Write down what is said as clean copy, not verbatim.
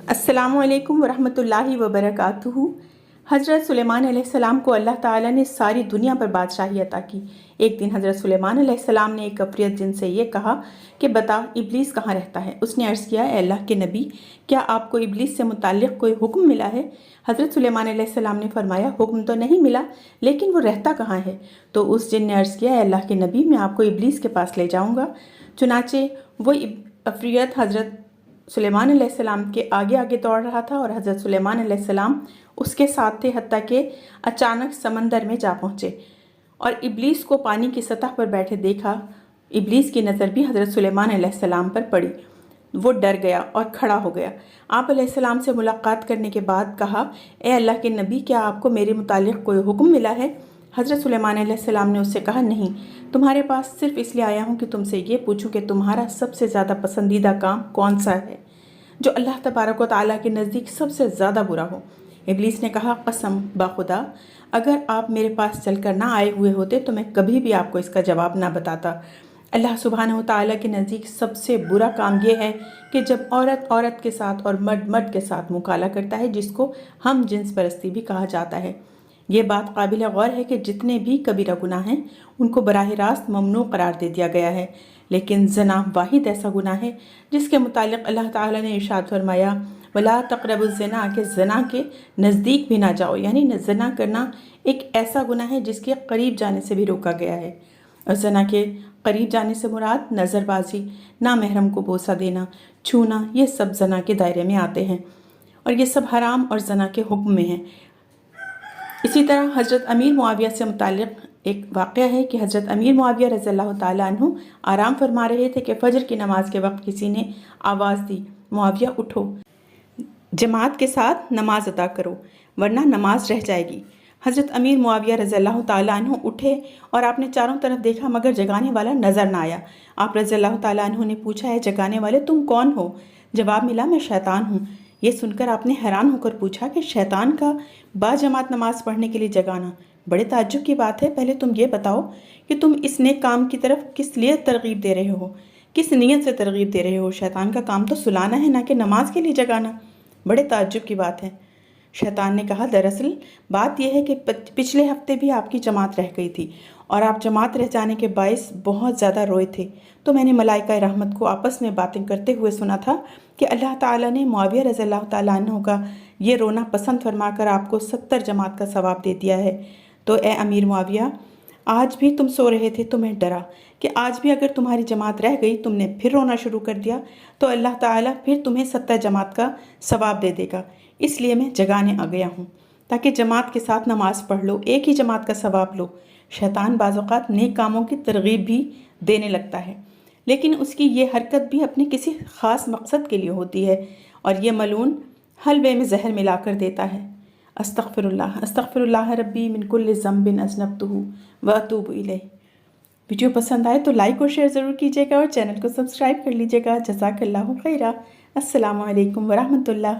अस्सलामुअलैकुम वरहमतुल्लाहि वबरकातुहू। हज़रत सुलेमान अलैहिस्सलाम को अल्लाह ताला ने सारी दुनिया पर बादशाही अता की। एक दिन हज़रत सुलेमान अलैहिस्सलाम ने एक अफरीत जिन से ये कहा कि बता इब्लीस कहाँ रहता है। उसने अर्ज़ किया, ए अल्लाह के नबी, क्या आपको इब्लीस से मुताल्लिक़ कोई हुक्म मिला है? हज़रत सुलेमान अलैहिस्सलाम ने फरमाया, हुक्म तो नहीं मिला, लेकिन वो रहता कहाँ है? तो उस जिन ने अर्ज़ किया, ए अल्लाह के नबी, मैं आपको इब्लीस के पास ले जाऊँगा। चुनाचे वो अफरीत हज़रत सुलेमान अलैहिस्सलाम के आगे आगे दौड़ रहा था और हज़रत सुलेमान अलैहिस्सलाम उसके साथ थे, हत्ता कि अचानक समंदर में जा पहुँचे और इब्लीस को पानी की सतह पर बैठे देखा। इब्लीस की नज़र भी हज़रत सुलेमान अलैहिस्सलाम पर पड़ी। वो डर गया और खड़ा हो गया। आप अलैहिस्सलाम से मुलाकात करने के बाद कहा, ए अल्लाह के नबी, क्या आपको मेरे मुतालिक कोई हुक्म मिला है? हज़रत सुलेमान अलैहिस्सलाम ने उससे कहा, नहीं, तुम्हारे पास सिर्फ इसलिए आया हूँ कि तुमसे ये पूछूं कि तुम्हारा सबसे ज़्यादा पसंदीदा काम कौन सा है जो अल्लाह तबारक व तआला के नज़दीक सबसे ज़्यादा बुरा हो। इब्लीस ने कहा, कसम बाखुदा, अगर आप मेरे पास चलकर ना आए हुए होते तो मैं कभी भी आपको इसका जवाब ना बताता। अल्लाह सुब्हानहू व तआला के नज़दीक सबसे बुरा काम यह है कि जब औरत औरत के साथ और मर्द मर्द के साथ मुकाला करता है, जिसको हम जिन्स परस्ती भी कहा जाता है। ये बात काबिल गौर है कि जितने भी कबीरा गुनाह हैं उनको बराह रास्त ममनू करार दे दिया गया है, लेकिन जना वाहिद ऐसा गुनाह है जिसके मुतालिक अल्लाह ताला ने इरशाद फरमाया, वला तक़रबुज़्ज़िना, के जना के नज़दीक भी ना जाओ। यानी जना करना एक ऐसा गुनाह है जिसके करीब जाने से भी रोका गया है। और जना के करीब जाने से मुराद नज़रबाजी, नामहरम को बोसा देना, छूना, ये सब जना के दायरे में आते हैं और ये सब हराम और जना के हुक्म में हैं। इसी तरह हज़रत अमीर मुआविया से मुतालिक एक वाक़या है कि हज़रत अमीर मुआविया रज़ियल्लाहु ताला अन्हु आराम फरमा रहे थे कि फ़जर की नमाज के वक्त किसी ने आवाज़ दी, मुआविया उठो, जमात के साथ नमाज अदा करो वरना नमाज रह जाएगी। हज़रत अमीर मुआविया रज़ियल्लाहु ताला अन्हु उठे और आपने चारों तरफ देखा मगर जगाने वाला नज़र ना आया। आप रज़ियल्लाहु ताला अन्हु ने पूछा, है जगाने वाले, तुम कौन हो? जवाब मिला, मैं शैतान हूँ। ये सुनकर आपने हैरान होकर पूछा कि शैतान का बाजमात नमाज पढ़ने के लिए जगाना बड़े ताज्जुब की बात है। पहले तुम ये बताओ कि तुम इस नेक काम की तरफ किस लिए तरगीब दे रहे हो, किस नीयत से तरगीब दे रहे हो? शैतान का काम तो सुलाना है, ना कि नमाज के लिए जगाना। बड़े ताज्जुब की बात है। शैतान ने कहा, दरअसल बात यह है कि पिछले हफ्ते भी आपकी जमात रह गई थी और आप जमात रह जाने के बायस बहुत ज़्यादा रोए थे। तो मैंने मलाइका रहमत को आपस में बातें करते हुए सुना था कि अल्लाह ताला ने मुआविया रज़ियल्लाहु ताला अन्हु का ये रोना पसंद फरमाकर आपको 70 जमात का सवाब दे दिया है। तो ए अमीर मुआविया, आज भी तुम सो रहे थे तो मैं डरा कि आज भी अगर तुम्हारी जमात रह गई, तुमने फिर रोना शुरू कर दिया तो अल्लाह ताला फिर तुम्हें 70 जमात का सवाब दे देगा। इसलिए मैं जगाने आ गया हूँ ताकि जमात के साथ नमाज पढ़ लो, एक ही जमात का सवाब लो। शैतान बाज़ औक़ात नेक कामों की तरगीब भी देने लगता है, लेकिन उसकी ये हरकत भी अपने किसी ख़ास मकसद के लिए होती है और ये मलून हलवे में जहर मिलाकर देता है। अस्तग़फ़िरुल्लाह अस्तग़फ़िरुल्लाह रब्बी मिन कुल्लि ज़ंबिन अज़नबतुहु व अतूबु इलैह। वीडियो पसंद आए तो लाइक और शेयर ज़रूर कीजिएगा और चैनल को सब्सक्राइब कर लीजिएगा। जज़ाकल्लाहु खैरा। अस्सलामु अलैकुम वरहमतुल्लाह।